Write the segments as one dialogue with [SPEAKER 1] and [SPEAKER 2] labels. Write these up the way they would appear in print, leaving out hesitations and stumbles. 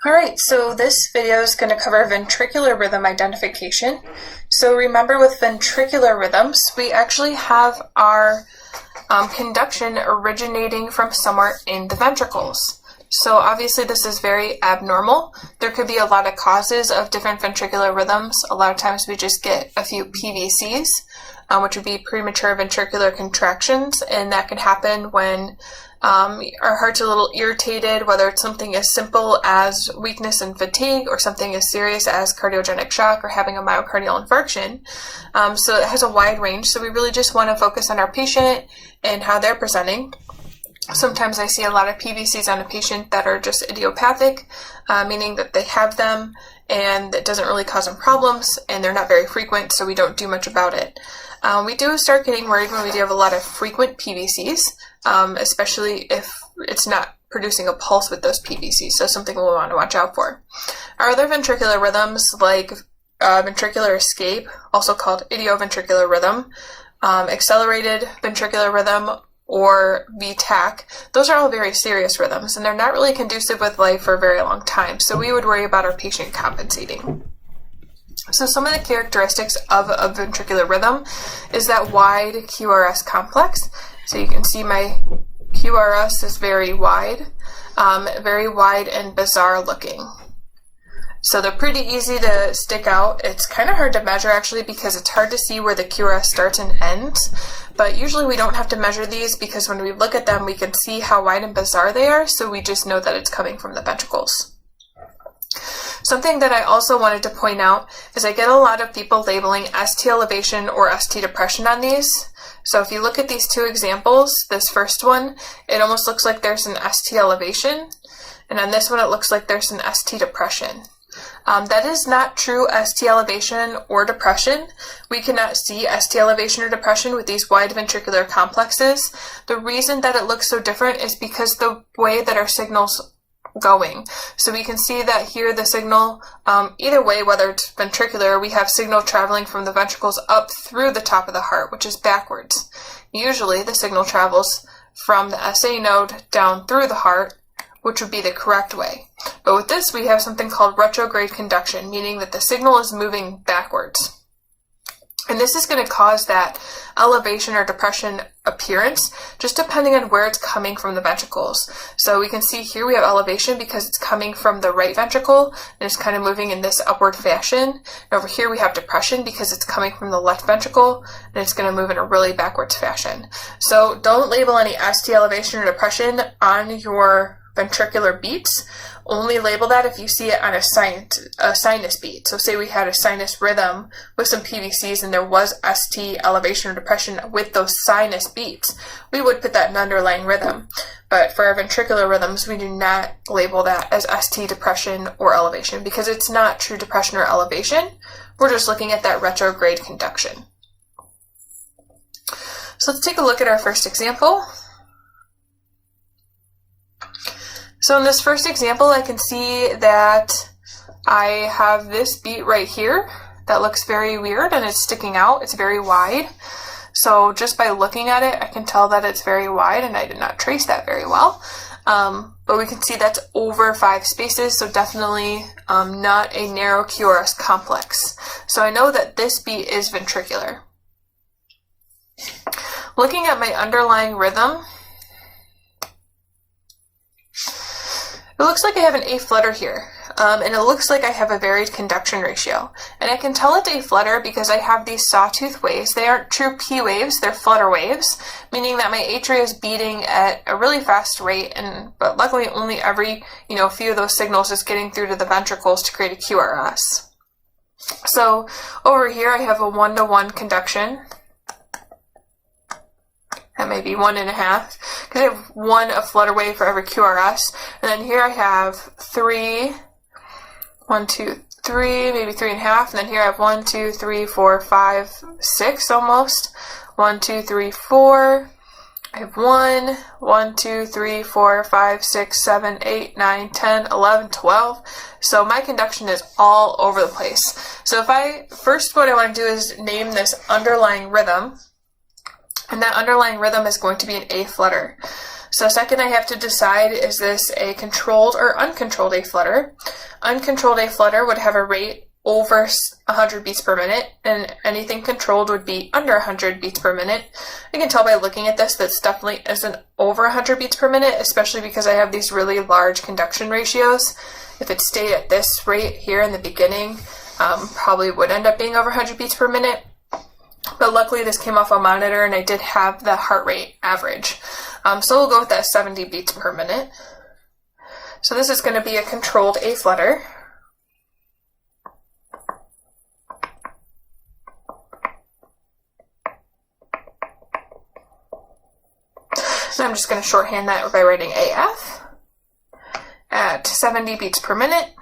[SPEAKER 1] Alright, so this video is going to cover ventricular rhythm identification. So remember, with ventricular rhythms, we actually have our conduction originating from somewhere in the ventricles. So obviously this is very abnormal. There could be a lot of causes of different ventricular rhythms. A lot of times we just get a few PVCs, which would be premature ventricular contractions, and that can happen when our heart's a little irritated, whether it's something as simple as weakness and fatigue or something as serious as cardiogenic shock or having a myocardial infarction. So it has a wide range. So we really just want to focus on our patient and how they're presenting. Sometimes I see a lot of PVCs on a patient that are just idiopathic, meaning that they have them and it doesn't really cause them problems, and they're not very frequent, so we don't do much about it. We do start getting worried when we do have a lot of frequent PVCs, especially if it's not producing a pulse with those PVCs, so something we'll want to watch out for. Our other ventricular rhythms, like ventricular escape, also called idioventricular rhythm, accelerated ventricular rhythm, or VTAC, those are all very serious rhythms, and they're not really conducive with life for a very long time, so we would worry about our patient compensating. So some of the characteristics of a ventricular rhythm is that wide QRS complex. So you can see my QRS is very wide and bizarre looking. So they're pretty easy to stick out. It's kind of hard to measure actually, because it's hard to see where the QRS starts and ends. But usually we don't have to measure these, because when we look at them we can see how wide and bizarre they are, so we just know that it's coming from the ventricles. Something that I also wanted to point out is I get a lot of people labeling ST elevation or ST depression on these. So if you look at these two examples, this first one, it almost looks like there's an ST elevation, and on this one it looks like there's an ST depression. That is not true ST elevation or depression. We cannot see ST elevation or depression with these wide ventricular complexes. The reason that it looks so different is because the way that our signal's going. So we can see that here the signal, either way, whether it's ventricular, we have signal traveling from the ventricles up through the top of the heart, which is backwards. Usually the signal travels from the SA node down through the heart, which would be the correct way. But with this, we have something called retrograde conduction, meaning that the signal is moving backwards. And this is going to cause that elevation or depression appearance, just depending on where it's coming from the ventricles. So we can see here we have elevation because it's coming from the right ventricle, and it's kind of moving in this upward fashion. And over here we have depression because it's coming from the left ventricle, and it's going to move in a really backwards fashion. So don't label any ST elevation or depression on your ventricular beats. Only label that if you see it on a sinus beat. So say we had a sinus rhythm with some PVCs and there was ST elevation or depression with those sinus beats, we would put that in underlying rhythm. But for our ventricular rhythms, we do not label that as ST depression or elevation, because it's not true depression or elevation. We're just looking at that retrograde conduction. So let's take a look at our first example. So in this first example, I can see that I have this beat right here that looks very weird and it's sticking out. It's very wide. So just by looking at it, I can tell that it's very wide, and I did not trace that very well. But we can see that's over 5 spaces, so definitely not a narrow QRS complex. So I know that this beat is ventricular. Looking at my underlying rhythm, it looks like I have an A flutter here, and it looks like I have a varied conduction ratio. And I can tell it's A flutter because I have these sawtooth waves. They aren't true P waves, they're flutter waves, meaning that my atria is beating at a really fast rate, but luckily only every few of those signals is getting through to the ventricles to create a QRS. So over here I have a 1-to-1 conduction. That may be 1.5, because I have 1 a flutter wave for every QRS. And then here I have 3, 1, 2, 3, maybe 3.5. And then here I have 1, 2, 3, 4, 5, 6 almost. 1, 2, 3, 4. I have 1, 1, 2, 3, 4, 5, 6, 7, 8, 9, 10, 11, 12. So my conduction is all over the place. So what I want to do is name this underlying rhythm. And that underlying rhythm is going to be an A flutter. So second, I have to decide, is this a controlled or uncontrolled A flutter? Uncontrolled A flutter would have a rate over 100 beats per minute, and anything controlled would be under 100 beats per minute. I can tell by looking at this that definitely isn't over 100 beats per minute, especially because I have these really large conduction ratios. If it stayed at this rate here in the beginning, probably would end up being over 100 beats per minute. But luckily this came off a monitor and I did have the heart rate average. So we'll go with that 70 beats per minute. So this is going to be a controlled A flutter. So I'm just going to shorthand that by writing AF at 70 beats per minute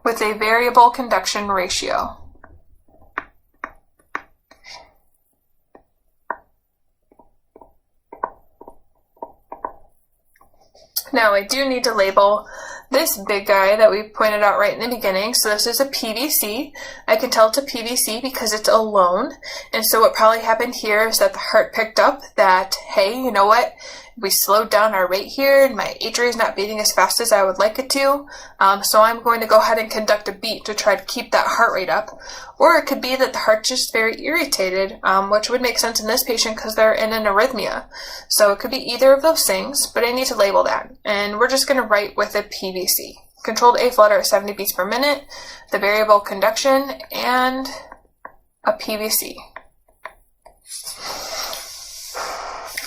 [SPEAKER 1] with a variable conduction ratio. Now I do need to label this big guy that we pointed out right in the beginning. So this is a PVC. I can tell it's a PVC because it's alone. And so what probably happened here is that the heart picked up that, hey, you know what? We slowed down our rate here and my atria is not beating as fast as I would like it to. So I'm going to go ahead and conduct a beat to try to keep that heart rate up. Or it could be that the heart's just very irritated, which would make sense in this patient because they're in an arrhythmia. So it could be either of those things, but I need to label that. And we're just going to write with a PVC. Controlled A flutter at 70 beats per minute, the variable conduction, and a PVC.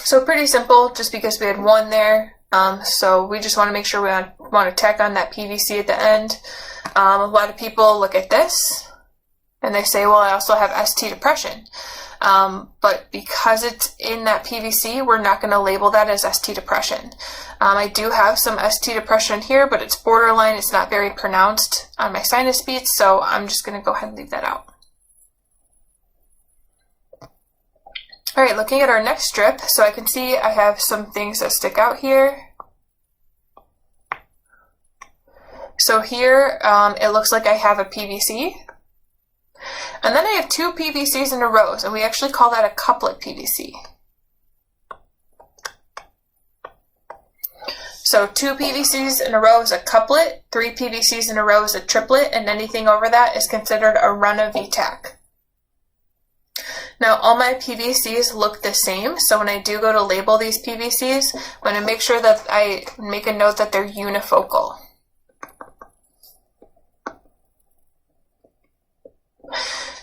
[SPEAKER 1] So pretty simple, just because we had one there. So we just want to make sure we want to tack on that PVC at the end. A lot of people look at this and they say, well, I also have ST depression. But because it's in that PVC, we're not going to label that as ST depression. I do have some ST depression here, but it's borderline. It's not very pronounced on my sinus beats, so I'm just going to go ahead and leave that out. All right, looking at our next strip, so I can see I have some things that stick out here. So here, it looks like I have a PVC. And then I have two PVCs in a row, and we actually call that a couplet PVC. So 2 PVCs in a row is a couplet, 3 PVCs in a row is a triplet, and anything over that is considered a run of VTAC. Now all my PVCs look the same, so when I do go to label these PVCs, I'm going to make sure that I make a note that they're unifocal.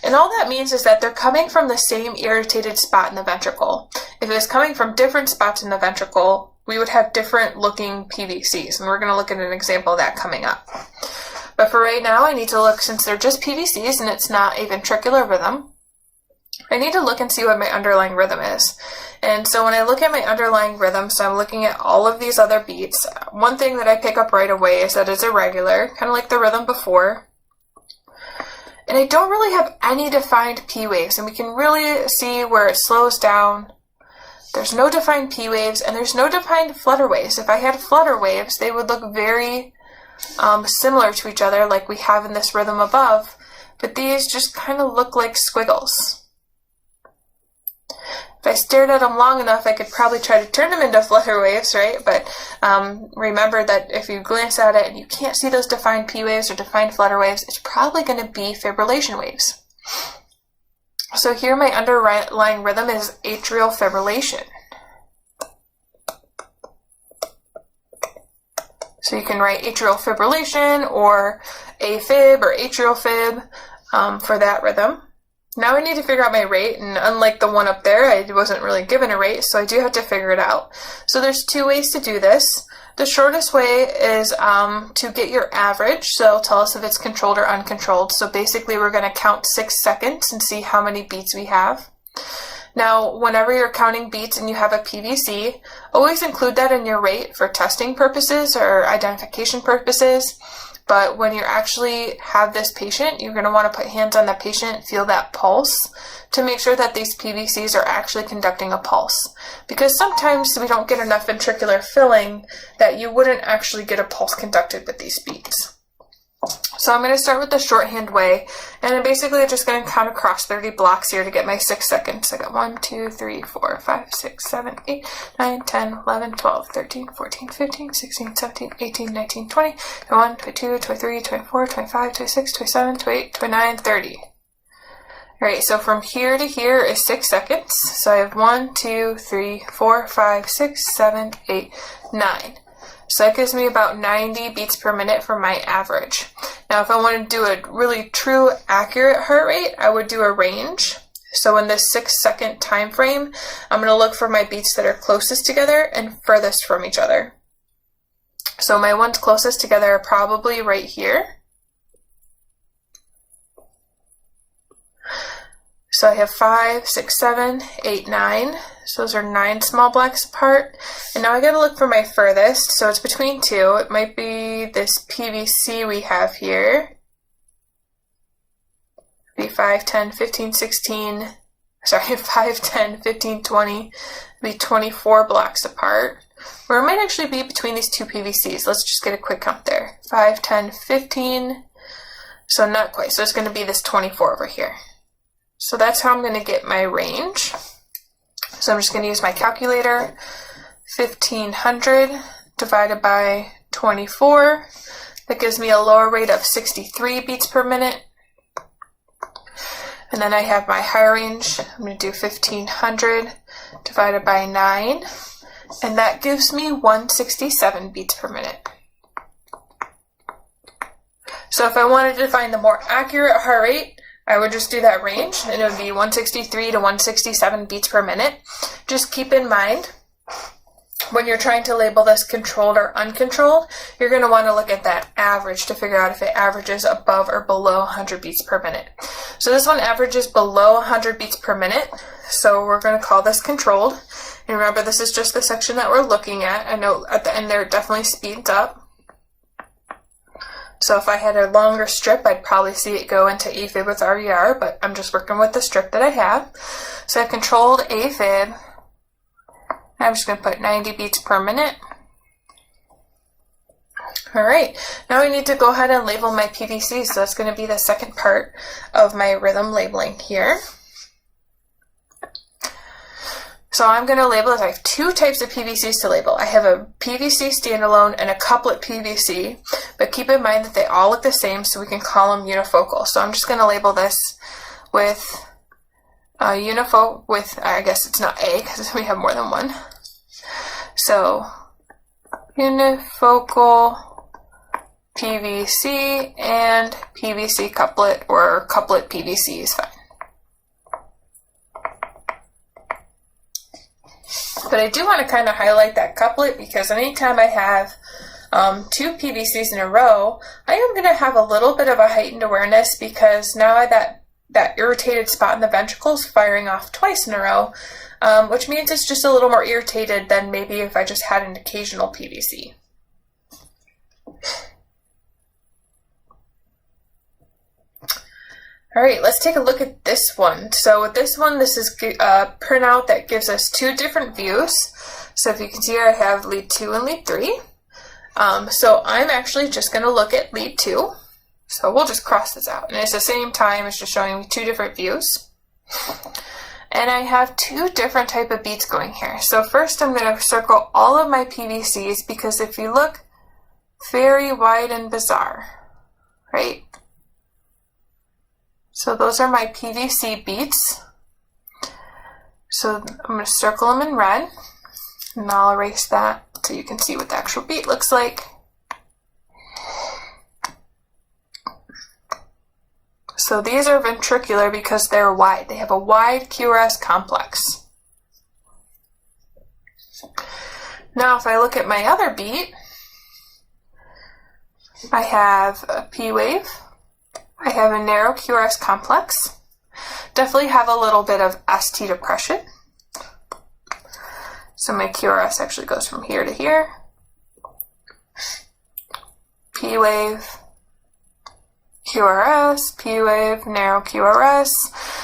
[SPEAKER 1] And all that means is that they're coming from the same irritated spot in the ventricle. If it was coming from different spots in the ventricle, we would have different looking PVCs, and we're going to look at an example of that coming up. But for right now, I need to look, since they're just PVCs and it's not a ventricular rhythm, I need to look and see what my underlying rhythm is. And so when I look at my underlying rhythm, so I'm looking at all of these other beats, one thing that I pick up right away is that it's irregular, kind of like the rhythm before. And I don't really have any defined P waves, and we can really see where it slows down. There's no defined P waves, and there's no defined flutter waves. If I had flutter waves, they would look very similar to each other like we have in this rhythm above, but these just kind of look like squiggles. If I stared at them long enough, I could probably try to turn them into flutter waves, right? But remember that if you glance at it and you can't see those defined P waves or defined flutter waves, it's probably going to be fibrillation waves. So here my underlying rhythm is atrial fibrillation. So you can write atrial fibrillation or AFib or atrial fib for that rhythm. Now I need to figure out my rate, and unlike the one up there, I wasn't really given a rate, so I do have to figure it out. So there's 2 ways to do this. The shortest way is to get your average, so it'll tell us if it's controlled or uncontrolled. So basically we're going to count 6 seconds and see how many beats we have. Now, whenever you're counting beats and you have a PVC, always include that in your rate for testing purposes or identification purposes. But when you actually have this patient, you're going to want to put hands on the patient, feel that pulse to make sure that these PVCs are actually conducting a pulse. Because sometimes we don't get enough ventricular filling that you wouldn't actually get a pulse conducted with these beats. So I'm going to start with the shorthand way, and I'm basically just going to count across 30 blocks here to get my 6 seconds. I got 1, 2, 3, 4, 5, 6, 7, 8, 9, 10, 11, 12, 13, 14, 15, 16, 17, 18, 19, 20, 21, 22, 23, 24, 25, 26, 27, 28, 29, 30. Alright, so from here to here is 6 seconds. So I have 1, 2, 3, 4, 5, 6, 7, 8, 9. So that gives me about 90 beats per minute for my average. Now, if I want to do a really true, accurate heart rate, I would do a range. So in this 6 second time frame, I'm going to look for my beats that are closest together and furthest from each other. So my ones closest together are probably right here. So I have 5, 6, 7, 8, 9. So those are 9 small blocks apart. And now I gotta look for my furthest. So it's between 2. It might be this PVC we have here. It'd be 5, 10, 15, 16. Sorry, 5, 10, 15, 20. It'd be 24 blocks apart. Or it might actually be between these two PVCs. Let's just get a quick count there. 5, 10, 15. So not quite. So it's gonna be this 24 over here. So that's how I'm going to get my range. So I'm just going to use my calculator. 1500 divided by 24. That gives me a lower rate of 63 beats per minute. And then I have my higher range. I'm going to do 1500 divided by 9. And that gives me 167 beats per minute. So if I wanted to find the more accurate heart rate, I would just do that range, and it would be 163 to 167 beats per minute. Just keep in mind, when you're trying to label this controlled or uncontrolled, you're going to want to look at that average to figure out if it averages above or below 100 beats per minute. So this one averages below 100 beats per minute, so we're going to call this controlled. And remember, this is just the section that we're looking at. I know at the end there it definitely speeds up. So if I had a longer strip, I'd probably see it go into AFib with RER, but I'm just working with the strip that I have. So I've controlled AFib. I'm just going to put 90 beats per minute. Alright, now I need to go ahead and label my PVCs, so that's going to be the second part of my rhythm labeling here. So I'm going to label it. I have 2 types of PVCs to label. I have a PVC standalone and a couplet PVC, but keep in mind that they all look the same, so we can call them unifocal. So I'm just going to label this with unifocal, with, I guess it's not A, because we have more than one. So unifocal PVC and PVC couplet, or couplet PVC is fine. But I do want to kind of highlight that couplet, because anytime I have 2 PVCs in a row, I am going to have a little bit of a heightened awareness, because now that irritated spot in the ventricle is firing off twice in a row, which means it's just a little more irritated than maybe if I just had an occasional PVC. Alright, let's take a look at this one. So with this one, this is a printout that gives us 2 different views. So if you can see here, I have lead 2 and lead 3. So I'm actually just going to look at lead 2. So we'll just cross this out. And it's the same time, it's just showing me 2 different views. And I have 2 different type of beats going here. So first I'm going to circle all of my PVCs, because if you look, very wide and bizarre, right? So those are my PVC beats. So I'm going to circle them in red, and I'll erase that so you can see what the actual beat looks like. So these are ventricular because they're wide. They have a wide QRS complex. Now if I look at my other beat, I have a P wave. I have a narrow QRS complex. Definitely have a little bit of ST depression. So my QRS actually goes from here to here. P wave, QRS, P wave, narrow QRS.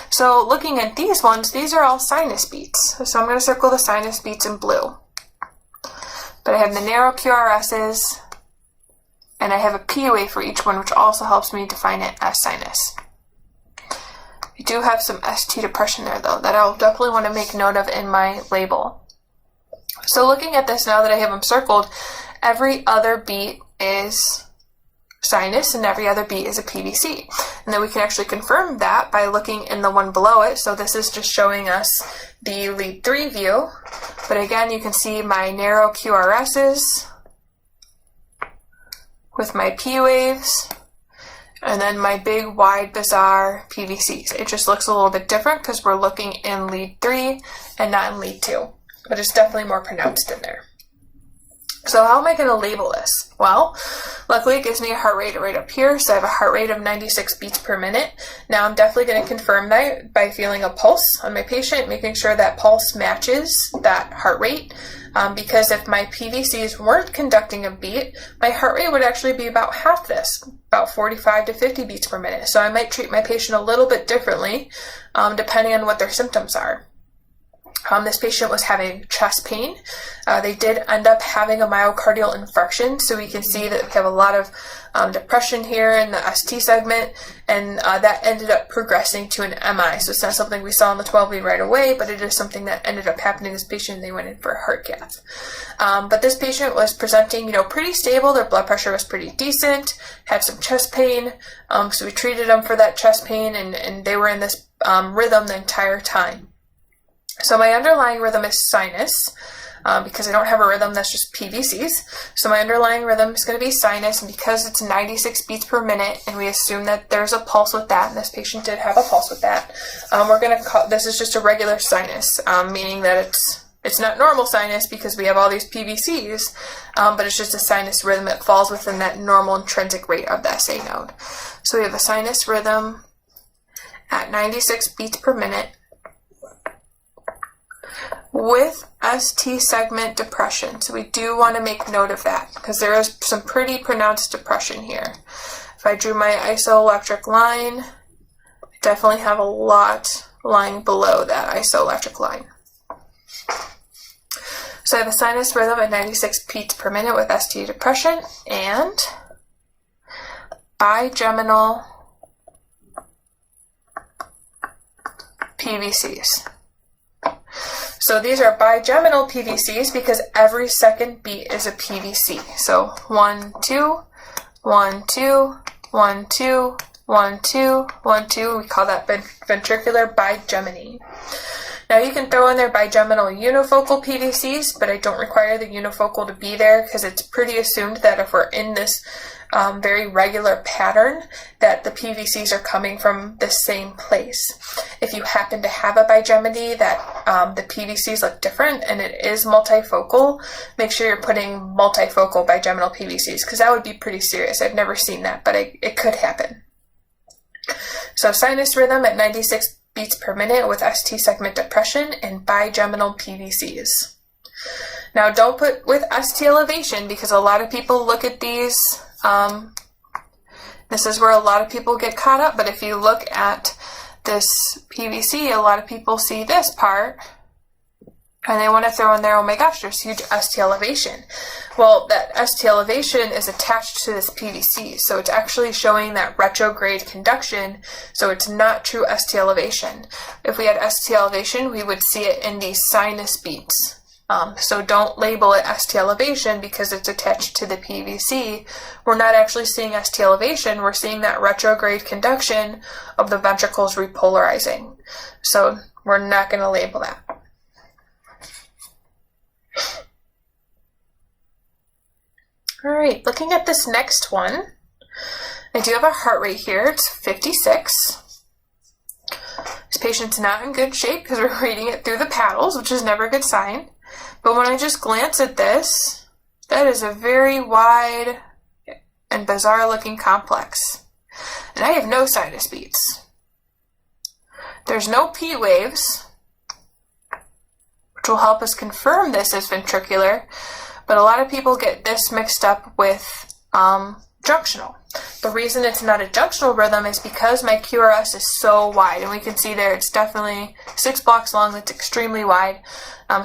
[SPEAKER 1] So looking at these ones, these are all sinus beats. So I'm going to circle the sinus beats in blue. But I have the narrow QRSs And I have a P wave for each one, which also helps me define it as sinus. I do have some ST depression there, though, that I'll definitely want to make note of in my label. So looking at this now that I have them circled, every other beat is sinus and every other beat is a PVC. And then we can actually confirm that by looking in the one below it. So this is just showing us the lead 3 view. But again, you can see my narrow QRSs with my P waves, and then my big, wide, bizarre PVCs. It just looks a little bit different because we're looking in lead 3 and not in lead 2, but it's definitely more pronounced in there. So how am I going to label this? Well, luckily it gives me a heart rate right up here, so I have a heart rate of 96 beats per minute. Now I'm definitely going to confirm that by feeling a pulse on my patient, making sure that pulse matches that heart rate, because if my PVCs weren't conducting a beat, my heart rate would actually be about half this, about 45 to 50 beats per minute. So I might treat my patient a little bit differently, depending on what their symptoms are. This patient was having chest pain. They did end up having a myocardial infarction, so we can see that we have a lot of depression here in the ST segment, and that ended up progressing to an MI. So it's not something we saw in the 12 lead right away, but it is something that ended up happening to this patient, and they went in for a heart cath. But this patient was presenting, pretty stable. Their blood pressure was pretty decent, had some chest pain, so we treated them for that chest pain, and they were in this rhythm the entire time. So my underlying rhythm is sinus, because I don't have a rhythm that's just PVCs. So my underlying rhythm is going to be sinus, and because it's 96 beats per minute, and we assume that there's a pulse with that, and this patient did have a pulse with that, we're going to call this is just a regular sinus, meaning that it's not normal sinus because we have all these PVCs, but it's just a sinus rhythm. It falls within that normal intrinsic rate of the SA node. So we have a sinus rhythm at 96 beats per minute, with ST segment depression. So we do want to make note of that because there is some pretty pronounced depression here. If I drew my isoelectric line, I definitely have a lot lying below that isoelectric line. So I have a sinus rhythm at 96 beats per minute with ST depression and bigeminal PVCs. So these are bigeminal PVCs because every second beat is a PVC. So 1, 2, 1, 2, 1, 2, 1, 2, 1, 2. We call that ventricular bigeminy. Now you can throw in there bigeminal unifocal PVCs, but I don't require the unifocal to be there because it's pretty assumed that if we're in this very regular pattern, that the PVCs are coming from the same place. If you happen to have a bigeminy that the PVCs look different and it is multifocal, make sure you're putting multifocal bigeminal PVCs because that would be pretty serious. I've never seen that, but it could happen. So sinus rhythm at 96 beats per minute with ST segment depression and bigeminal PVCs. Now don't put with ST elevation because a lot of people look at these. This is where a lot of people get caught up, but if you look at this PVC, a lot of people see this part and they want to throw in there, oh my gosh, there's huge ST elevation. Well, that ST elevation is attached to this PVC, so it's actually showing that retrograde conduction, so it's not true ST elevation. If we had ST elevation, we would see it in these sinus beats. So don't label it ST elevation because it's attached to the PVC. We're not actually seeing ST elevation, we're seeing that retrograde conduction of the ventricles repolarizing. So we're not going to label that. Alright, looking at this next one, I do have a heart rate here, it's 56. This patient's not in good shape because we're reading it through the paddles, which is never a good sign. But when I just glance at this, that is a very wide and bizarre looking complex. And I have no sinus beats. There's no P waves, which will help us confirm this as ventricular, but a lot of people get this mixed up with junctional. The reason it's not a junctional rhythm is because my QRS is so wide, and we can see there it's definitely 6 blocks long. It's extremely wide.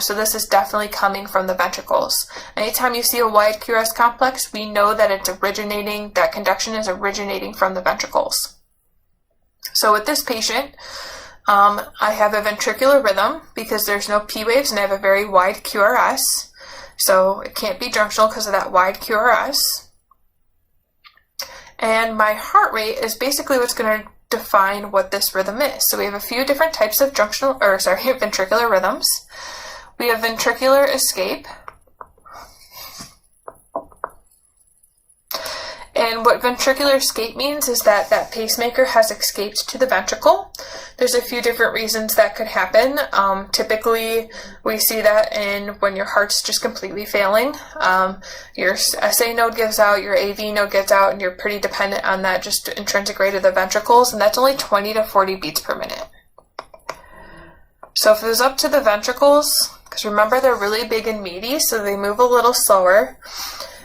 [SPEAKER 1] So this is definitely coming from the ventricles. Anytime you see a wide QRS complex, we know that it's originating, that conduction is originating from the ventricles. So with this patient, I have a ventricular rhythm because there's no P waves and I have a very wide QRS. So it can't be junctional because of that wide QRS. And my heart rate is basically what's going to define what this rhythm is. So we have a few different types of ventricular rhythms. We have ventricular escape. And what ventricular escape means is that that pacemaker has escaped to the ventricle. There's a few different reasons that could happen. Typically, we see that when your heart's just completely failing. Your SA node gives out, your AV node gives out, and you're pretty dependent on that just intrinsic rate of the ventricles, and that's only 20 to 40 beats per minute. So if it was up to the ventricles, because remember they're really big and meaty, so they move a little slower,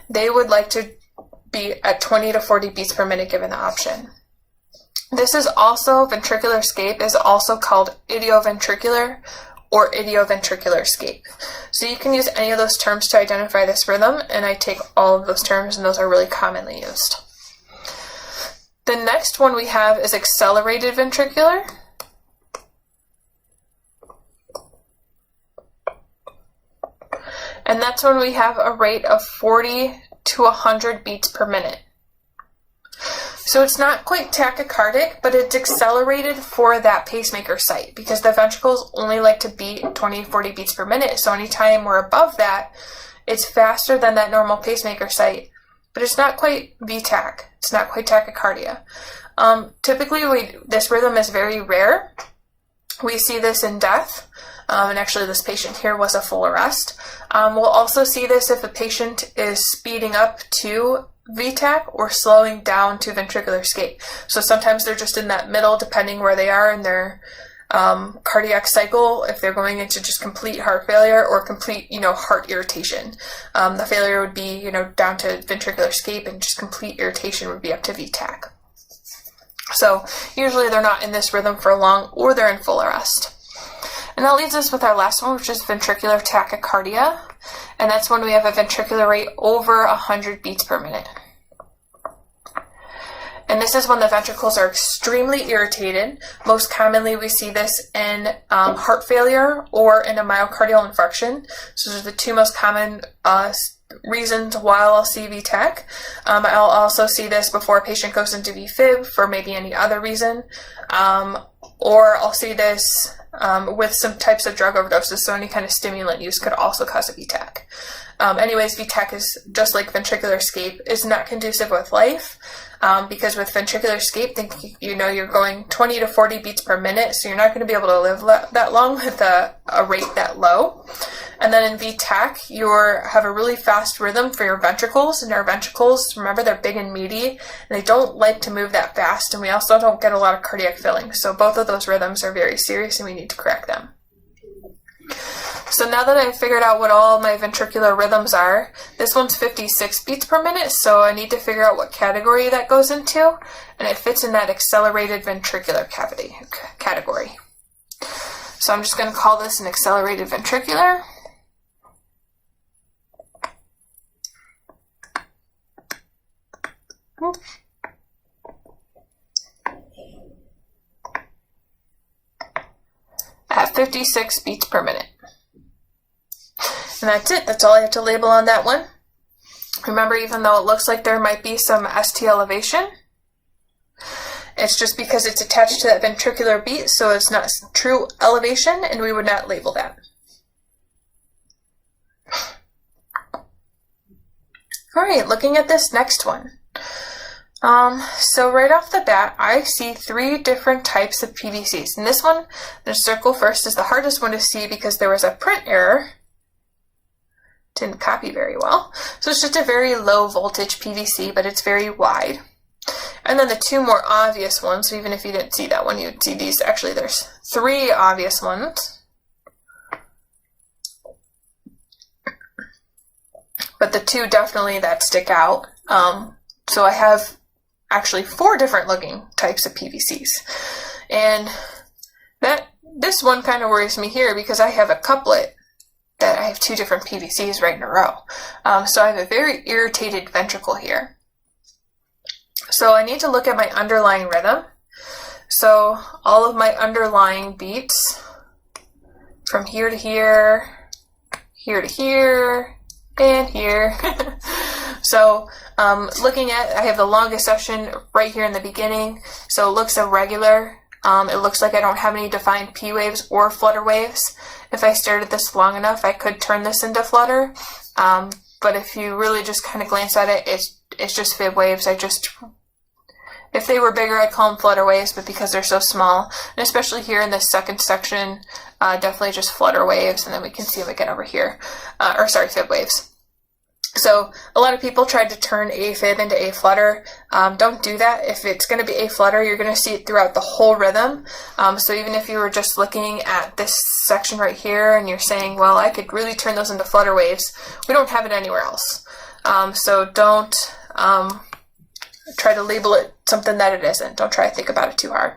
[SPEAKER 1] they would like to be at 20 to 40 beats per minute given the option. This is also, ventricular escape is also called idioventricular or idioventricular escape. So you can use any of those terms to identify this rhythm, and I take all of those terms and those are really commonly used. The next one we have is accelerated ventricular. And that's when we have a rate of 40 to 100 beats per minute. So it's not quite tachycardic, but it's accelerated for that pacemaker site because the ventricles only like to beat 20 to 40 beats per minute. So anytime we're above that, it's faster than that normal pacemaker site, but it's not quite VTach. It's not quite tachycardia. Typically, this rhythm is very rare. We see this in death. And actually this patient here was a full arrest. We'll also see this if a patient is speeding up to VTach or slowing down to ventricular escape. So sometimes they're just in that middle depending where they are in their cardiac cycle, if they're going into just complete heart failure or complete, heart irritation. The failure would be, down to ventricular escape, and just complete irritation would be up to VTach. So usually they're not in this rhythm for long or they're in full arrest. And that leaves us with our last one, which is ventricular tachycardia. And that's when we have a ventricular rate over 100 beats per minute. And this is when the ventricles are extremely irritated. Most commonly, we see this in heart failure or in a myocardial infarction. So those are the two most common reasons why I'll see VTach. I'll also see this before a patient goes into VFib for maybe any other reason. Or I'll see this with some types of drug overdoses, so any kind of stimulant use could also cause a VTach. Anyways, VTach is just like ventricular escape, is not conducive with life, because with ventricular escape, you're going 20 to 40 beats per minute, so you're not going to be able to live that long with a rate that low. And then in VTach, you have a really fast rhythm for your ventricles, and our ventricles, remember, they're big and meaty, and they don't like to move that fast, and we also don't get a lot of cardiac filling. So both of those rhythms are very serious, and we need to correct them. So now that I've figured out what all my ventricular rhythms are, this one's 56 beats per minute, so I need to figure out what category that goes into, and it fits in that accelerated ventricular category. So I'm just going to call this an accelerated ventricular. At 56 beats per minute. And that's it. That's all I have to label on that one. Remember, even though it looks like there might be some ST elevation, it's just because it's attached to that ventricular beat, so it's not true elevation, and we would not label that. All right, looking at this next one. So right off the bat, I see 3 different types of PVCs. And this one, the circle first, is the hardest one to see because there was a print error. Didn't copy very well. So it's just a very low voltage PVC, but it's very wide. And then the 2 more obvious ones, so even if you didn't see that one, you'd see these. Actually, there's 3 obvious ones. But the 2 definitely that stick out. So I have actually 4 different looking types of PVCs. And this one kind of worries me here because I have a couplet that I have 2 different PVCs right in a row. So I have a very irritated ventricle here. So I need to look at my underlying rhythm. So all of my underlying beats from here to here, here to here, and here. So looking at, I have the longest section right here in the beginning, so it looks irregular. It looks like I don't have any defined P waves or flutter waves. If I stared at this long enough, I could turn this into flutter. But if you really just kind of glance at it, it's just fib waves. If they were bigger, I'd call them flutter waves, but because they're so small, and especially here in this second section, definitely just flutter waves, and then we can see them again over here. Fib waves. So a lot of people tried to turn A fib into A flutter. Don't do that. If it's going to be A flutter, you're going to see it throughout the whole rhythm. So even if you were just looking at this section right here and you're saying, well, I could really turn those into flutter waves, we don't have it anywhere else. So don't try to label it something that it isn't. Don't try to think about it too hard.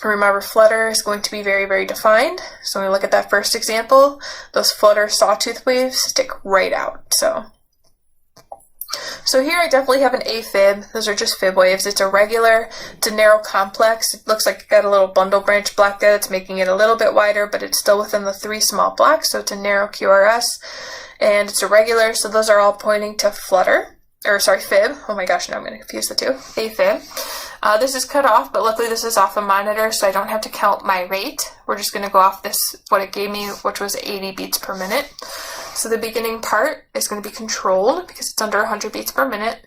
[SPEAKER 1] Remember, flutter is going to be very, very defined. So when we look at that first example, those flutter sawtooth waves stick right out. So here I definitely have an A fib. Those are just fib waves. It's irregular. It's a narrow complex. It looks like it got a little bundle branch block there that's making it a little bit wider, but it's still within the 3 small blocks. So it's a narrow QRS, and it's irregular. So those are all pointing to flutter. Fib. Oh my gosh, now I'm going to confuse the two. A fib. This is cut off, but luckily this is off a monitor, so I don't have to count my rate. We're just going to go off what it gave me, which was 80 beats per minute. So the beginning part is going to be controlled because it's under 100 beats per minute.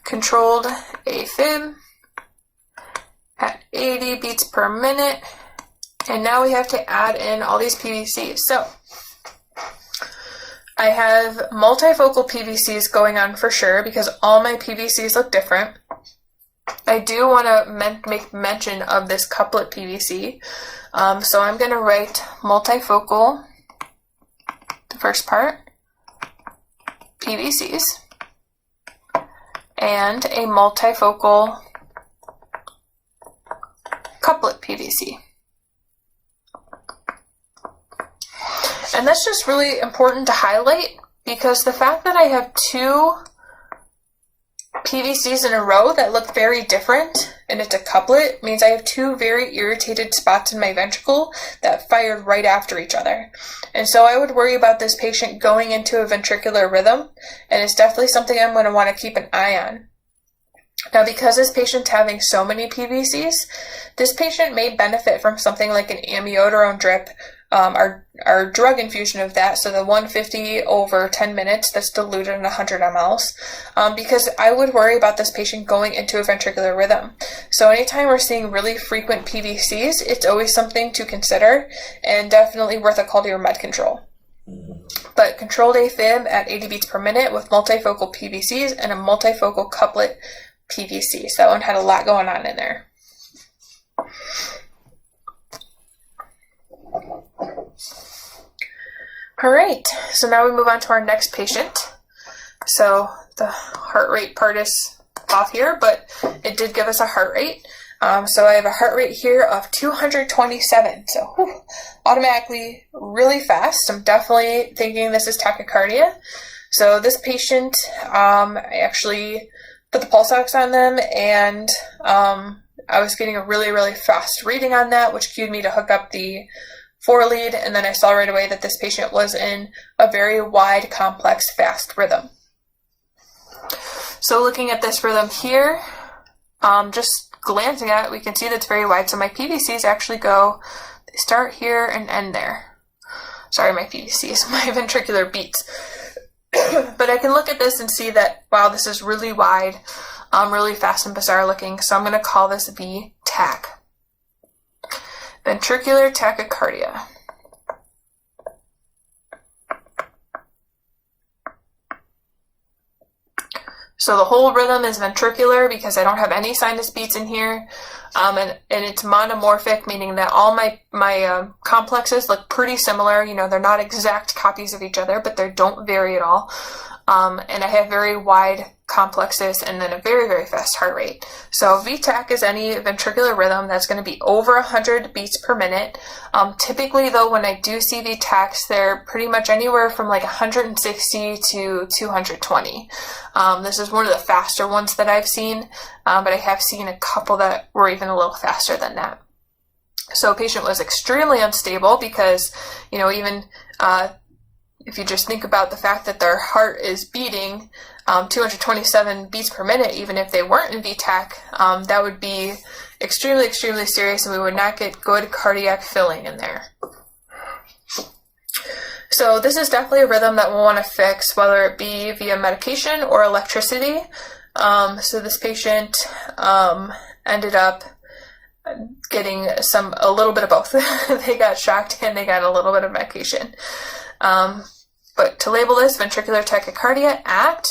[SPEAKER 1] Controlled A fib at 80 beats per minute. And now we have to add in all these PVCs. So I have multifocal PVCs going on for sure because all my PVCs look different. I do want to make mention of this couplet PVC. So I'm going to write multifocal, the first part, PVCs, and a multifocal couplet PVC. And that's just really important to highlight because the fact that I have 2 PVCs in a row that look very different and it's a couplet means I have 2 very irritated spots in my ventricle that fired right after each other. And so I would worry about this patient going into a ventricular rhythm, and it's definitely something I'm going to want to keep an eye on. Now, because this patient's having so many PVCs, this patient may benefit from something like an amiodarone drip, our drug infusion of that, so the 150 over 10 minutes that's diluted in 100 mLs, because I would worry about this patient going into a ventricular rhythm. So anytime we're seeing really frequent PVCs, it's always something to consider and definitely worth a call to your med control. But controlled AFib at 80 beats per minute with multifocal PVCs and a multifocal couplet PVC. So that one had a lot going on in there. All right, so now we move on to our next patient. So the heart rate part is off here, but it did give us a heart rate. So I have a heart rate here of 227. So automatically really fast. I'm definitely thinking this is tachycardia. So this patient, I actually put the pulse ox on them, and I was getting a really, really fast reading on that, which cued me to hook up the 4 lead, and then I saw right away that this patient was in a very wide, complex, fast rhythm. So looking at this rhythm here, just glancing at it, we can see that it's very wide. So my PVCs actually they start here and end there. Sorry, my PVCs, my ventricular beats. But I can look at this and see that, wow, this is really wide, really fast and bizarre looking. So I'm going to call this V-TAC. Ventricular Tachycardia. So the whole rhythm is ventricular because I don't have any sinus beats in here, and it's monomorphic, meaning that all my complexes look pretty similar. You know, they're not exact copies of each other, but they don't vary at all. and I have very wide complexes and then a very, very fast heart rate. So VTAC is any ventricular rhythm that's going to be over 100 beats per minute. Typically, though, when I do see VTACs, they're pretty much anywhere from like 160 to 220. This is one of the faster ones that I've seen, but I have seen a couple that were even a little faster than that. So a patient was extremely unstable because, even if you just think about the fact that their heart is beating 227 beats per minute, even if they weren't in VTAC, that would be extremely, extremely serious, and we would not get good cardiac filling in there. So this is definitely a rhythm that we'll want to fix, whether it be via medication or electricity. So this patient ended up getting a little bit of both. They got shocked and they got a little bit of medication. But to label this, ventricular tachycardia at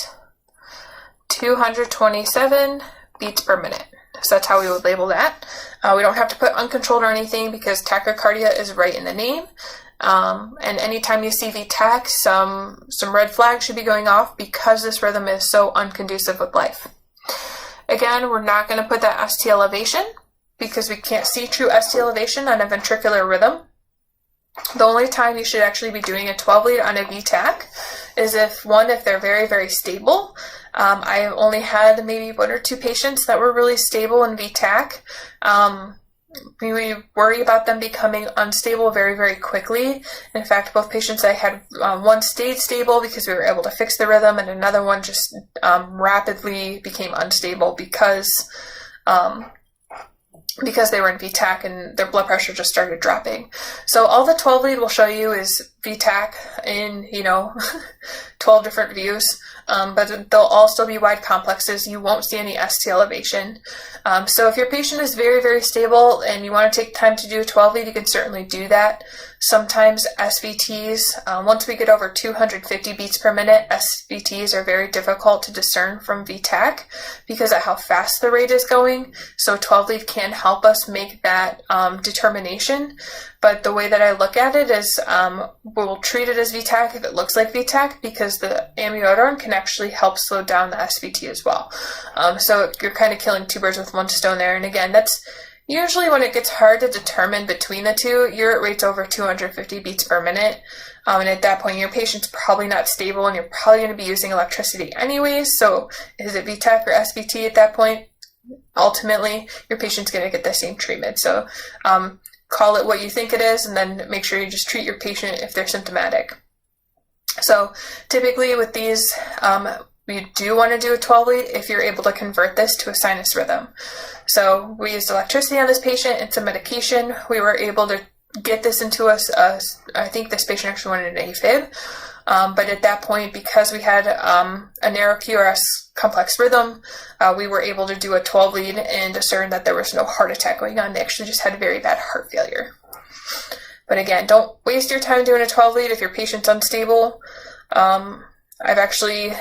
[SPEAKER 1] 227 beats per minute. So that's how we would label that. We don't have to put uncontrolled or anything because tachycardia is right in the name. And anytime you see VTAC, some red flags should be going off because this rhythm is so unconducive with life. Again, we're not going to put that ST elevation because we can't see true ST elevation on a ventricular rhythm. The only time you should actually be doing a 12 lead on a VTAC is if they're very, very stable. I only had maybe 1 or 2 patients that were really stable in VTAC. We worry about them becoming unstable very, very quickly. In fact, both patients I had, one stayed stable because we were able to fix the rhythm, and another one just rapidly became unstable because they were in VTAC and their blood pressure just started dropping. So all the 12 lead will show you is VTAC in, 12 different views, but they'll all still be wide complexes. You won't see any ST elevation. So if your patient is very, very stable and you want to take time to do a 12 lead, you can certainly do that. Sometimes SVTs, once we get over 250 beats per minute, SVTs are very difficult to discern from VTAC because of how fast the rate is going. So 12 lead can help us make that determination. But the way that I look at it is we'll treat it as VTAC if it looks like VTAC because the amiodarone can actually help slow down the SVT as well. So you're kind of killing 2 birds with 1 stone there. And again, that's usually when it gets hard to determine between the two. You're at rates over 250 beats per minute. And at that point, your patient's probably not stable and you're probably going to be using electricity anyways. So is it VTAC or SVT at that point? Ultimately, your patient's going to get the same treatment. So call it what you think it is, and then make sure you just treat your patient if they're symptomatic. So typically with these, you do want to do a 12 lead if you're able to convert this to a sinus rhythm. So we used electricity on this patient and some medication. We were able to get this into us. I think this patient actually wanted an AFib. But at that point, because we had a narrow QRS complex rhythm, we were able to do a 12 lead and discern that there was no heart attack going on. They actually just had very bad heart failure. But again, don't waste your time doing a 12 lead if your patient's unstable. I've actually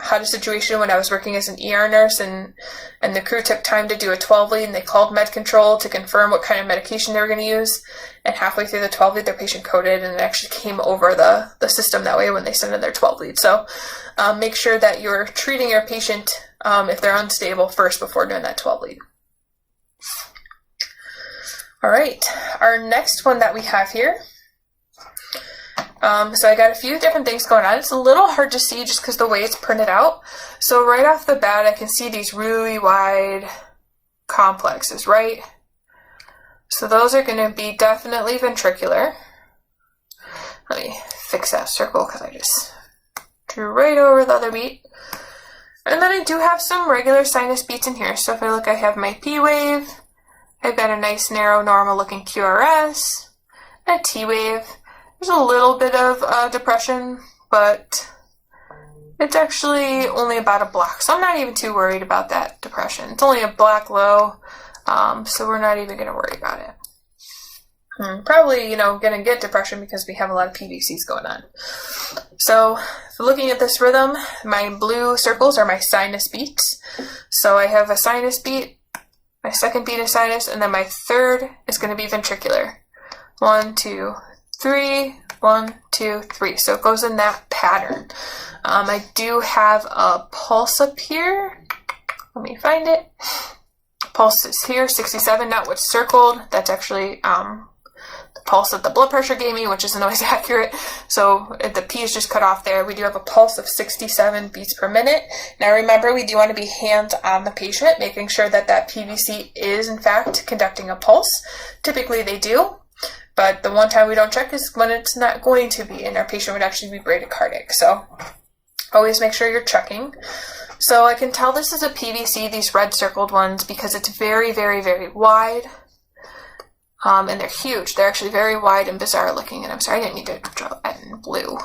[SPEAKER 1] had a situation when I was working as an ER nurse and the crew took time to do a 12 lead and they called med control to confirm what kind of medication they were going to use. And halfway through the 12 lead, their patient coded and it actually came over the system that way when they sent in their 12 lead. So make sure that you're treating your patient if they're unstable first before doing that 12 lead. All right, our next one that we have here. So I got a few different things going on. It's a little hard to see just because the way it's printed out. So right off the bat, I can see these really wide complexes, right? So those are going to be definitely ventricular. Let me fix that circle because I just drew right over the other beat. And then I do have some regular sinus beats in here. So if I look, I have my P wave. I've got a nice narrow normal looking QRS, a T wave. There's a little bit of depression, but it's actually only about a block. So I'm not even too worried about that depression. It's only a black low, so we're not even going to worry about it. Probably, going to get depression because we have a lot of PVCs going on. So looking at this rhythm, my blue circles are my sinus beats. So I have a sinus beat, my second beat is sinus, and then my third is going to be ventricular. 1, 2, 3, 1, 2, 3. So it goes in that pattern. I do have a pulse up here. Let me find it. Pulse is here, 67, not what's circled. That's actually the pulse that the blood pressure gave me, which isn't always accurate. So the P is just cut off there. We do have a pulse of 67 beats per minute. Now remember, we do want to be hands on the patient, making sure that that PVC is in fact conducting a pulse. Typically they do, but the one time we don't check is when it's not going to be, and our patient would actually be bradycardic. So always make sure you're checking. So I can tell this is a PVC, these red circled ones, because it's very, very, very wide. And they're huge. They're actually very wide and bizarre looking. And I'm sorry, I didn't need to draw that in blue.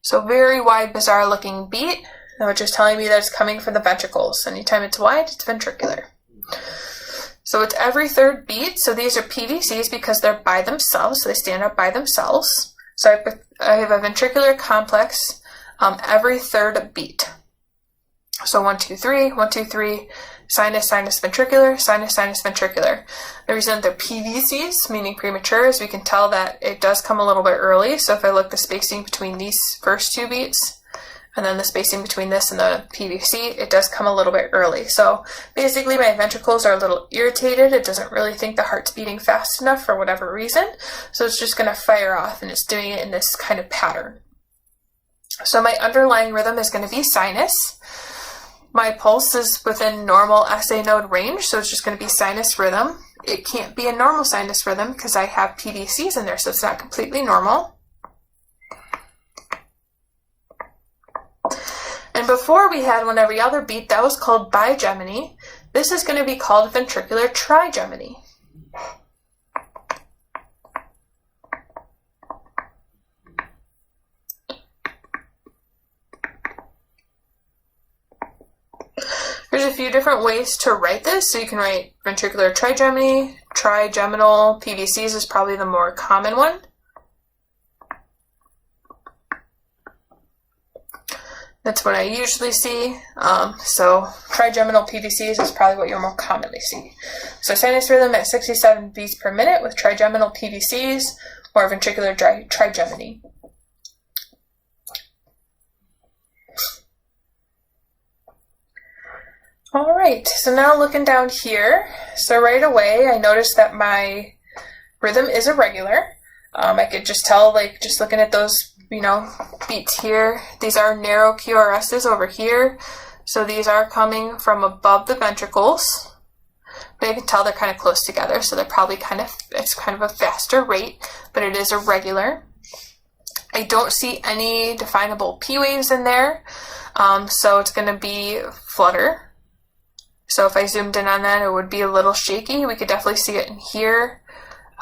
[SPEAKER 1] So very wide, bizarre looking beat, which is telling me that it's coming from the ventricles. Anytime it's wide, it's ventricular. So it's every third beat. So these are PVCs because they're by themselves. So they stand up by themselves. So I have a ventricular complex every third beat. So 1, 2, 3, 1, 2, 3, sinus, sinus, ventricular, sinus, sinus, ventricular. The reason they're PVCs, meaning premature, is we can tell that it does come a little bit early. So if I look the spacing between these first two beats, and then the spacing between this and the PVC, it does come a little bit early. So basically my ventricles are a little irritated. It doesn't really think the heart's beating fast enough for whatever reason. So it's just going to fire off, and it's doing it in this kind of pattern. So my underlying rhythm is going to be sinus. My pulse is within normal SA node range, so it's just going to be sinus rhythm. It can't be a normal sinus rhythm because I have PVCs in there, so it's not completely normal. And before we had one every other beat, that was called bigeminy. This is going to be called ventricular trigeminy. There's a few different ways to write this. So you can write ventricular trigeminy, trigeminal PVCs is probably the more common one. That's what I usually see. So trigeminal PVCs is probably what you'll more commonly see. So sinus rhythm at 67 beats per minute with trigeminal PVCs or ventricular trigeminy. All right, so now looking down here, so right away I noticed that my rhythm is irregular. I could just tell, like, just looking at those, beats here. These are narrow QRSs over here, so these are coming from above the ventricles. But I can tell they're kind of close together, so they're probably it's kind of a faster rate, but it is irregular. I don't see any definable P waves in there, so it's going to be flutter. So if I zoomed in on that, it would be a little shaky. We could definitely see it in here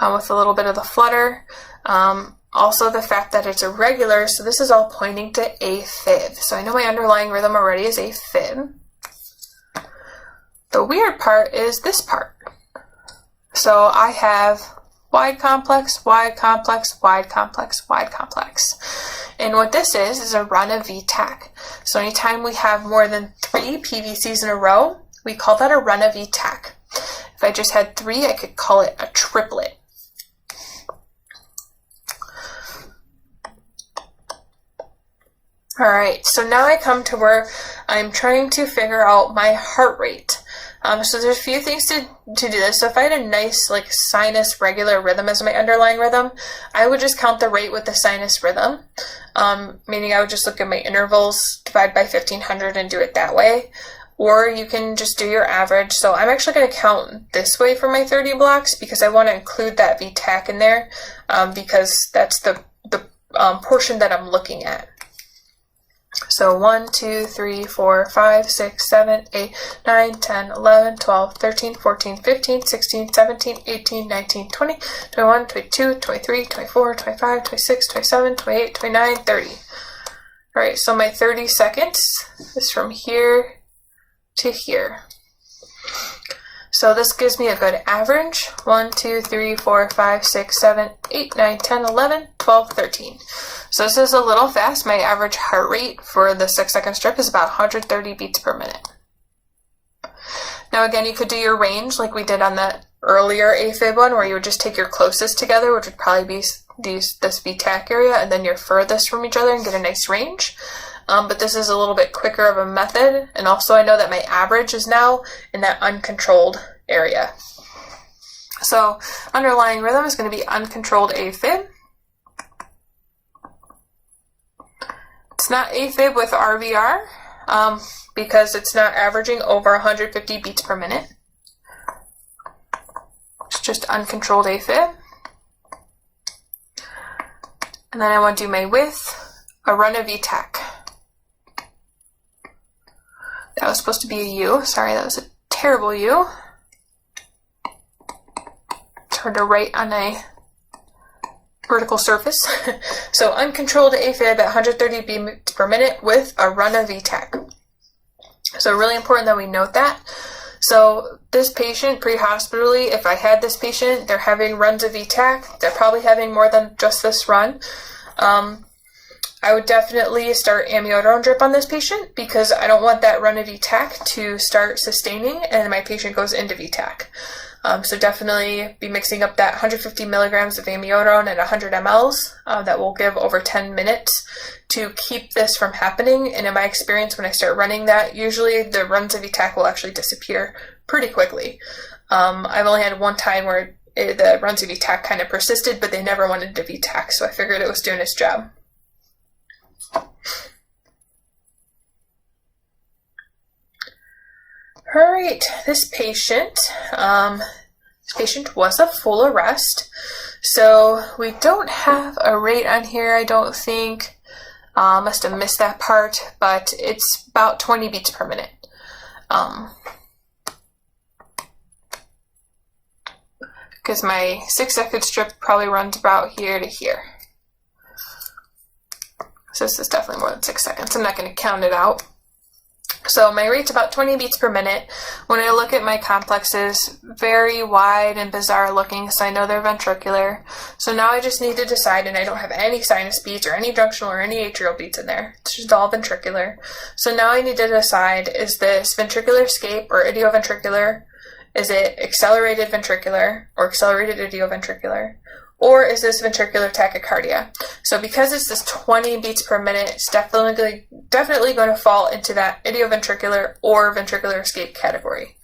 [SPEAKER 1] with a little bit of the flutter. Also the fact that it's irregular, so this is all pointing to AFib. So I know my underlying rhythm already is AFib. The weird part is this part. So I have wide complex, wide complex, wide complex, wide complex. And what this is a run of V-tach. So anytime we have more than 3 PVCs in a row, we call that a run of V-tach. If I just had 3, I could call it a triplet. All right, so now I come to where I'm trying to figure out my heart rate. So there's a few things to do this. So if I had a nice like sinus regular rhythm as my underlying rhythm, I would just count the rate with the sinus rhythm, meaning I would just look at my intervals, divide by 1500 and do it that way. Or you can just do your average. So I'm actually going to count this way for my 30 blocks because I want to include that V-tach in there because that's the portion that I'm looking at. So 1, 2, 3, 4, 5, 6, 7, 8, 9, 10, 11, 12, 13, 14, 15, 16, 17, 18, 19, 20, 21, 22, 23, 24, 25, 26, 27, 28, 29, 30. All right, so my 30 seconds is from here to here. So this gives me a good average. 1, 2, 3, 4, 5, 6, 7, 8, 9, 10, 11, 12, 13. So this is a little fast. My average heart rate for the 6-second strip is about 130 beats per minute. Now again, you could do your range like we did on the earlier AFib one where you would just take your closest together, which would probably be this VTach area, and then your furthest from each other and get a nice range. But this is a little bit quicker of a method, and also I know that my average is now in that uncontrolled area. So underlying rhythm is going to be uncontrolled AFib. It's not AFib with RVR because it's not averaging over 150 beats per minute. It's just uncontrolled AFib. And then I want to do my with a run of VTach. That was supposed to be a U. Sorry, that was a terrible U. It's hard to write on a vertical surface. So uncontrolled AFib at 130 beats per minute with a run of VTach. So really important that we note that. So this patient pre-hospitally, if I had this patient, they're having runs of VTach. They're probably having more than just this run. I would definitely start amiodarone drip on this patient because I don't want that run of VTach to start sustaining and my patient goes into VTach. So definitely be mixing up that 150 milligrams of amiodarone and 100 mLs. That will give over 10 minutes to keep this from happening. And in my experience, when I start running that, usually the runs of VTach will actually disappear pretty quickly. I've only had one time where the runs of VTach kind of persisted, but they never went into VTach, so I figured it was doing its job. All right, this patient was a full arrest, so we don't have a rate on here, I don't think. Must have missed that part, but it's about 20 beats per minute. Because my 6-second strip probably runs about here to here. So this is definitely more than 6 seconds. I'm not going to count it out. So my rate's about 20 beats per minute. When I look at my complexes, very wide and bizarre looking, so I know they're ventricular. So now I just need to decide, and I don't have any sinus beats or any junctional or any atrial beats in there. It's just all ventricular. So now I need to decide, is this ventricular escape or idioventricular? Is it accelerated ventricular or accelerated idioventricular? Or is this ventricular tachycardia? So because it's this 20 beats per minute, it's definitely going to fall into that idioventricular or ventricular escape category.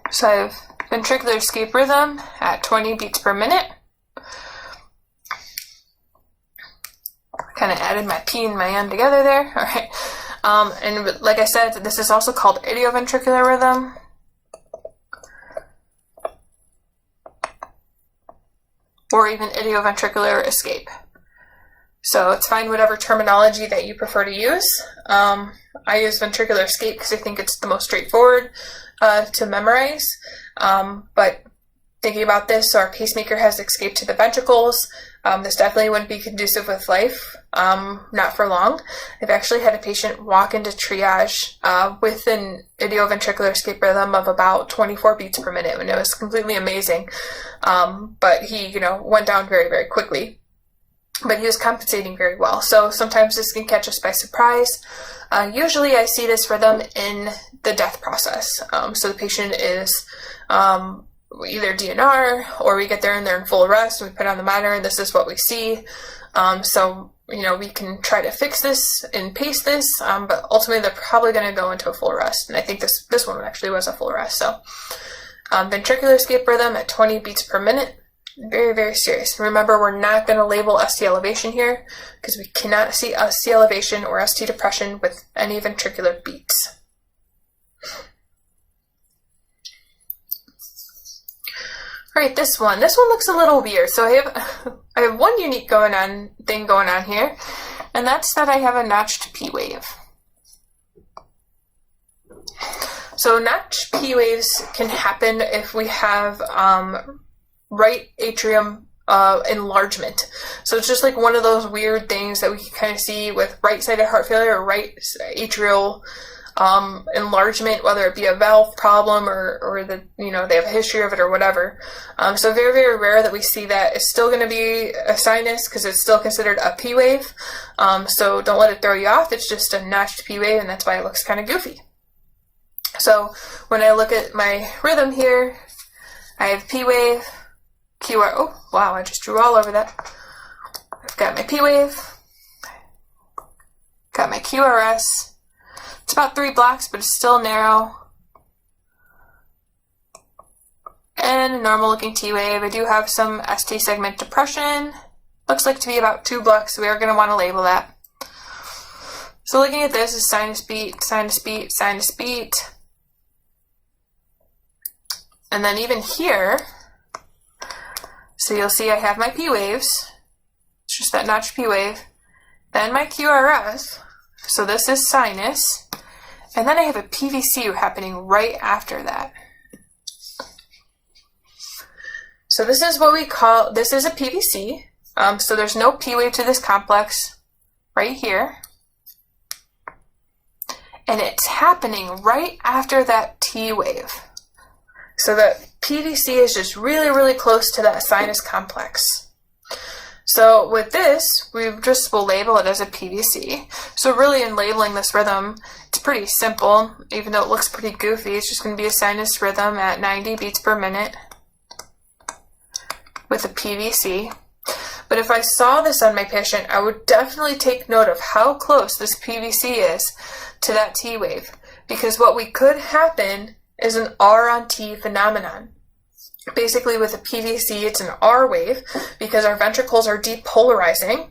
[SPEAKER 1] So I have ventricular escape rhythm at 20 beats per minute. Kind of added my P and my N together there. All right. And like I said, this is also called idioventricular rhythm. Or even idioventricular escape. So it's fine whatever terminology that you prefer to use. I use ventricular escape because I think it's the most straightforward to memorize. But thinking about this, so our pacemaker has escaped to the ventricles. This definitely wouldn't be conducive with life, not for long. I've actually had a patient walk into triage with an idioventricular escape rhythm of about 24 beats per minute, and it was completely amazing. But he, went down very, very quickly. But he was compensating very well. So sometimes this can catch us by surprise. Usually I see this rhythm in the death process. So the patient is either DNR or we get there and they're in full arrest and we put on the monitor and this is what we see. So we can try to fix this and pace this, but ultimately they're probably going to go into a full arrest. And I think this one actually was a full arrest. So ventricular escape rhythm at 20 beats per minute. Very, very serious. Remember, we're not going to label ST elevation here because we cannot see ST elevation or ST depression with any ventricular beats. All right, this one looks a little weird. So I have one unique thing going on here, and that's that I have a notched P wave. So notched P waves can happen if we have right atrium enlargement. So it's just like one of those weird things that we can kind of see with right-sided heart failure or right atrial enlargement, whether it be a valve problem or the, they have a history of it or whatever. So very, very rare that we see that. It's still going to be a sinus because it's still considered a P wave. So don't let it throw you off. It's just a notched P wave, and that's why it looks kind of goofy. So when I look at my rhythm here, I have P wave, QR. Oh, wow, I just drew all over that. I've got my P wave, got my QRS. It's about 3 blocks, but it's still narrow. And a normal looking T wave. I do have some ST segment depression. Looks like to be about 2 blocks, so we are going to want to label that. So looking at this is sinus beat, sinus beat, sinus beat. And then even here, so you'll see I have my P waves. It's just that notched P wave. Then my QRS. So this is sinus. And then I have a PVC happening right after that. So this is what we call, this is a PVC. So there's no P wave to this complex right here. And it's happening right after that T wave. So the PVC is just really, really close to that sinus complex. So with this, we just will label it as a PVC. So really in labeling this rhythm, it's pretty simple. Even though it looks pretty goofy, it's just going to be a sinus rhythm at 90 beats per minute with a PVC. But if I saw this on my patient, I would definitely take note of how close this PVC is to that T wave. Because what we could happen is an R on T phenomenon. Basically with a PVC, it's an R wave because our ventricles are depolarizing.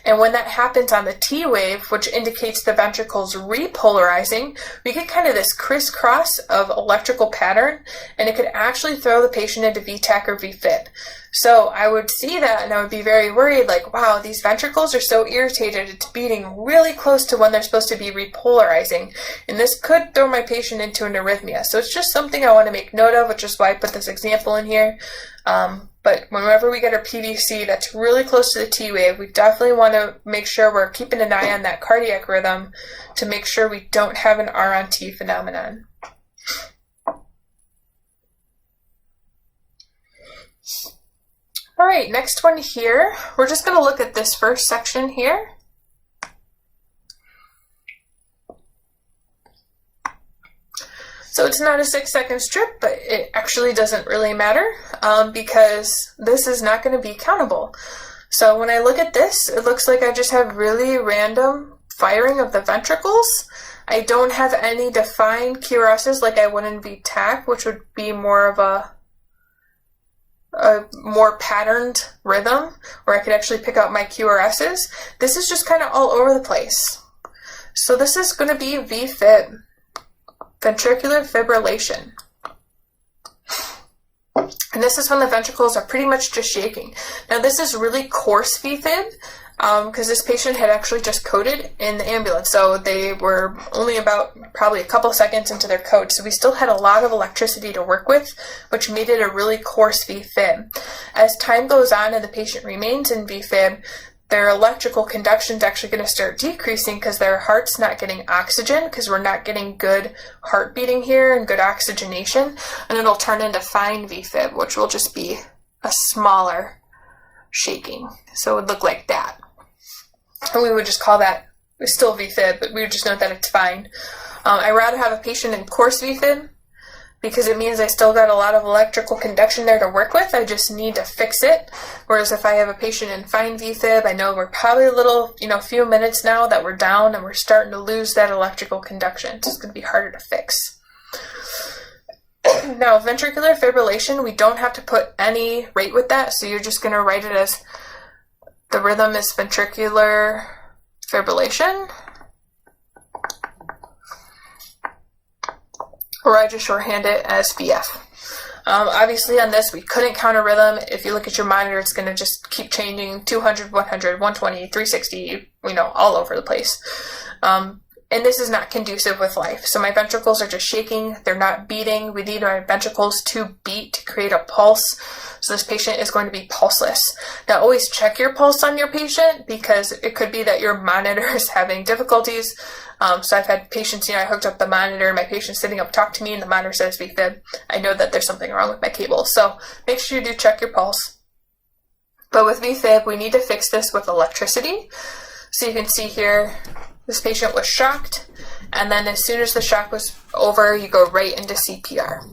[SPEAKER 1] And when that happens on the T wave, which indicates the ventricles repolarizing, we get kind of this crisscross of electrical pattern, and it could actually throw the patient into VTach or VFib. So I would see that and I would be very worried, like, wow, these ventricles are so irritated. It's beating really close to when they're supposed to be repolarizing. And this could throw my patient into an arrhythmia. So it's just something I want to make note of, which is why I put this example in here. But whenever we get our PVC that's really close to the T wave, we definitely want to make sure we're keeping an eye on that cardiac rhythm to make sure we don't have an R on T phenomenon. All right, next one here. We're just going to look at this first section here. So it's not a 6-second strip, but it actually doesn't really matter because this is not going to be countable. So when I look at this, it looks like I just have really random firing of the ventricles. I don't have any defined QRSs like I would in VTach, which would be more of a more patterned rhythm where I could actually pick out my QRSs. This is just kind of all over the place. So this is going to be VFib, Ventricular Fibrillation. And this is when the ventricles are pretty much just shaking. Now this is really coarse VFib because this patient had actually just coded in the ambulance. So they were only about probably a couple seconds into their code. So we still had a lot of electricity to work with, which made it a really coarse VFib. As time goes on and the patient remains in VFib, their electrical conduction is actually going to start decreasing because their heart's not getting oxygen because we're not getting good heart beating here and good oxygenation, and it'll turn into fine VFib, which will just be a smaller shaking. So it would look like that. And we would just call that still VFib, but we would just note that it's fine. I'd rather have a patient in coarse VFib because it means I still got a lot of electrical conduction there to work with. I just need to fix it. Whereas if I have a patient in fine VFib, I know we're probably a little, few minutes now that we're down and we're starting to lose that electrical conduction. So it's going to be harder to fix. Now, ventricular fibrillation, we don't have to put any rate with that. So you're just going to write it as the rhythm is ventricular fibrillation. Or I just shorthand it as VF. Obviously on this, we couldn't count a rhythm. If you look at your monitor, it's going to just keep changing 200, 100, 120, 360, all over the place. And this is not conducive with life. So my ventricles are just shaking. They're not beating. We need my ventricles to beat to create a pulse. So this patient is going to be pulseless. Now always check your pulse on your patient because it could be that your monitor is having difficulties. So I've had patients, I hooked up the monitor and my patient's sitting up talking to me and the monitor says VFib. I know that there's something wrong with my cable. So make sure you do check your pulse. But with VFib, we need to fix this with electricity. So you can see here, this patient was shocked, and then as soon as the shock was over, you go right into CPR.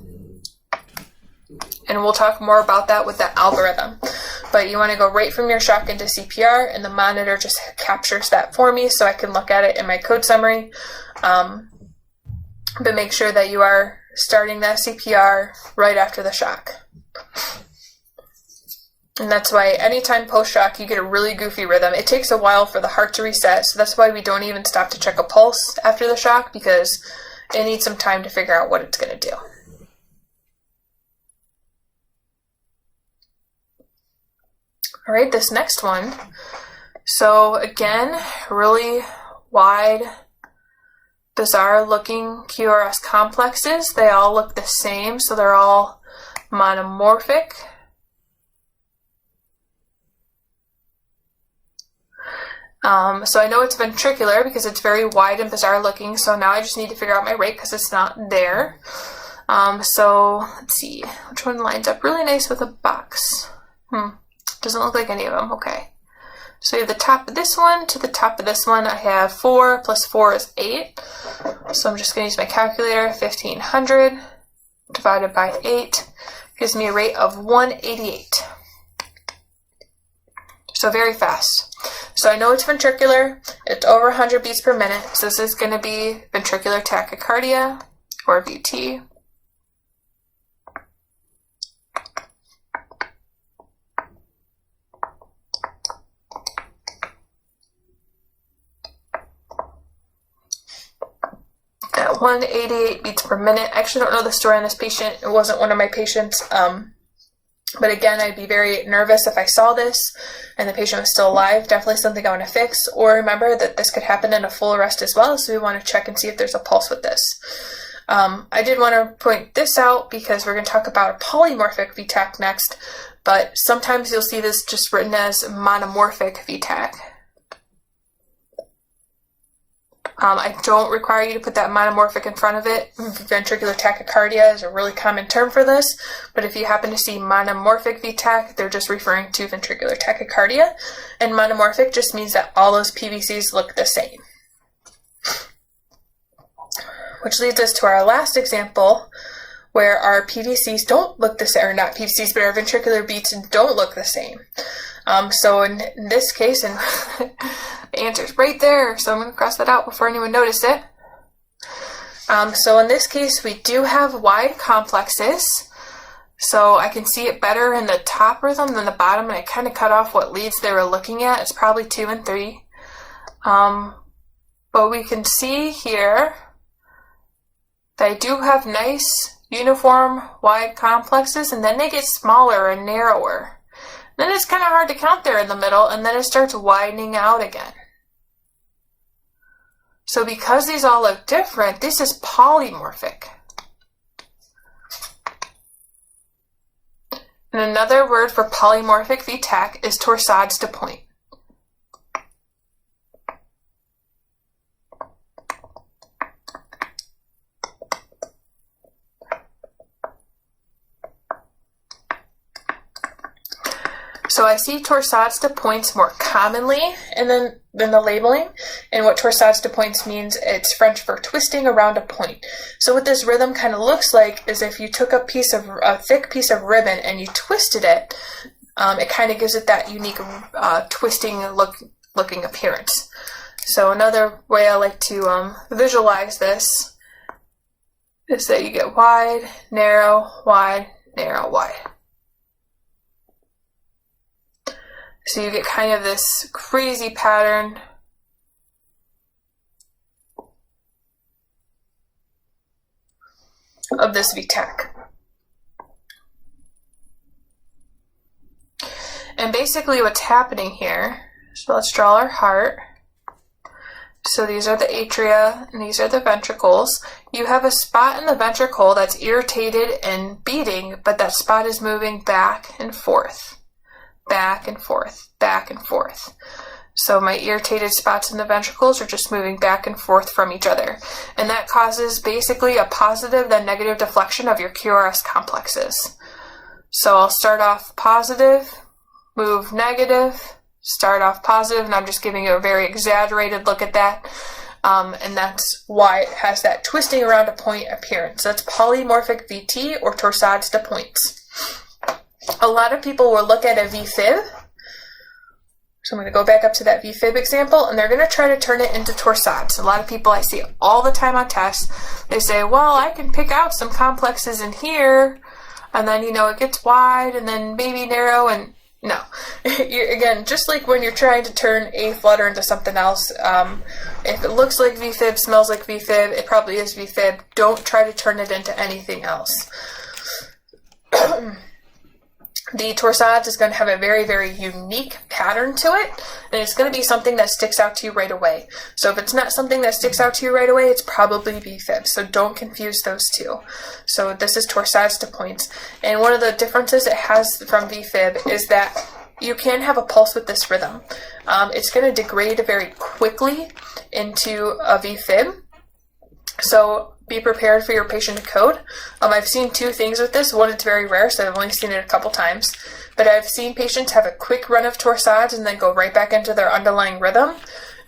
[SPEAKER 1] And we'll talk more about that with the algorithm. But you want to go right from your shock into CPR, and the monitor just captures that for me so I can look at it in my code summary. But make sure that you are starting that CPR right after the shock. And that's why anytime post-shock you get a really goofy rhythm. It takes a while for the heart to reset, so that's why we don't even stop to check a pulse after the shock, because it needs some time to figure out what it's going to do. All right, this next one. So again, really wide, bizarre looking QRS complexes. They all look the same, so they're all monomorphic. So I know it's ventricular because it's very wide and bizarre looking, so now I just need to figure out my rate because it's not there. So let's see, which one lines up really nice with a box? Doesn't look like any of them. Okay. So you have the top of this one to the top of this one. I have 4 plus 4 is 8. So I'm just going to use my calculator. 1500 divided by 8 gives me a rate of 188. So very fast. So I know it's ventricular. It's over 100 beats per minute. So this is going to be ventricular tachycardia, or VT. At 188 beats per minute. I actually don't know the story on this patient. It wasn't one of my patients. But again, I'd be very nervous if I saw this and the patient was still alive. Definitely something I want to fix. Or remember that this could happen in a full arrest as well, so we want to check and see if there's a pulse with this. I did want to point this out because we're going to talk about a polymorphic VTAC next, but sometimes you'll see this just written as monomorphic VTAC. I don't require you to put that monomorphic in front of it. Ventricular tachycardia is a really common term for this, but if you happen to see monomorphic VTAC, they're just referring to ventricular tachycardia, and monomorphic just means that all those PVCs look the same. Which leads us to our last example, where our PVCs don't look the same, or not PVCs, but our ventricular beats don't look the same. So in this case, and the answer's right there, so I'm going to cross that out before anyone noticed it. So in this case, we do have wide complexes, so I can see it better in the top rhythm than the bottom, and I kind of cut off what leads they were looking at. It's probably 2 and 3. But we can see here that I do have nice, uniform, wide complexes, and then they get smaller and narrower. Then it's kind of hard to count there in the middle, and then it starts widening out again. So because these all look different, this is polymorphic. And another word for polymorphic VTAC is torsades de pointe. So I see torsades de pointes more commonly than the labeling. And what torsades de pointes means, it's French for twisting around a point. So what this rhythm kind of looks like is if you took a thick piece of ribbon and you twisted it, it kind of gives it that unique twisting looking appearance. So another way I like to visualize this is that you get wide, narrow, wide, narrow, wide. So you get kind of this crazy pattern of this VTAC. And basically what's happening here, so let's draw our heart. So these are the atria and these are the ventricles. You have a spot in the ventricle that's irritated and beating, but that spot is moving back and forth, back and forth, back and forth. So my irritated spots in the ventricles are just moving back and forth from each other. And that causes basically a positive then negative deflection of your QRS complexes. So I'll start off positive, move negative, start off positive, and I'm just giving you a very exaggerated look at that. And that's why it has that twisting around a point appearance. That's polymorphic VT or torsades de pointes. A lot of people will look at a VFib. So I'm going to go back up to that VFib example, and they're going to try to turn it into torsades. A lot of people I see all the time on tests, they say, well, I can pick out some complexes in here, and then, it gets wide, and then maybe narrow, and no. Again, just like when you're trying to turn a flutter into something else, if it looks like VFib, smells like VFib, it probably is VFib. Don't try to turn it into anything else. The torsades is going to have a very, very unique pattern to it, and it's going to be something that sticks out to you right away. So if it's not something that sticks out to you right away, it's probably VFib, so don't confuse those two. So this is torsades de pointes, and one of the differences it has from VFib is that you can have a pulse with this rhythm. It's going to degrade very quickly into a VFib, so be prepared for your patient to code. I've seen two things with this. One, it's very rare, so I've only seen it a couple times. But I've seen patients have a quick run of torsades and then go right back into their underlying rhythm.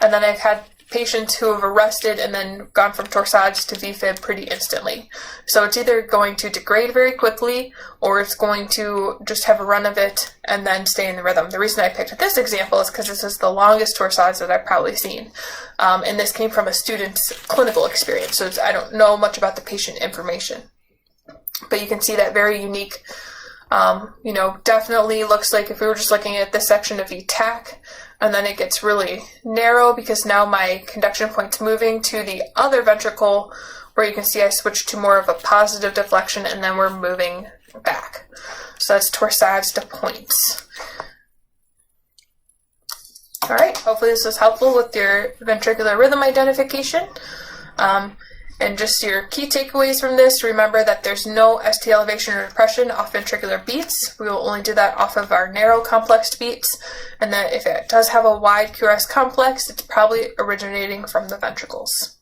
[SPEAKER 1] And then I've had patients who have arrested and then gone from torsades to VFib pretty instantly. So it's either going to degrade very quickly or it's going to just have a run of it and then stay in the rhythm. The reason I picked this example is because this is the longest torsades that I've probably seen. And this came from a student's clinical experience, so I don't know much about the patient information. But you can see that very unique, definitely looks like if we were just looking at this section of VTAC, and then it gets really narrow because now my conduction point's moving to the other ventricle where you can see I switched to more of a positive deflection and then we're moving back. So that's torsades de pointes. All right, hopefully this was helpful with your ventricular rhythm identification. And just your key takeaways from this, remember that there's no ST elevation or depression off ventricular beats. We will only do that off of our narrow complex beats. And that if it does have a wide QRS complex, it's probably originating from the ventricles.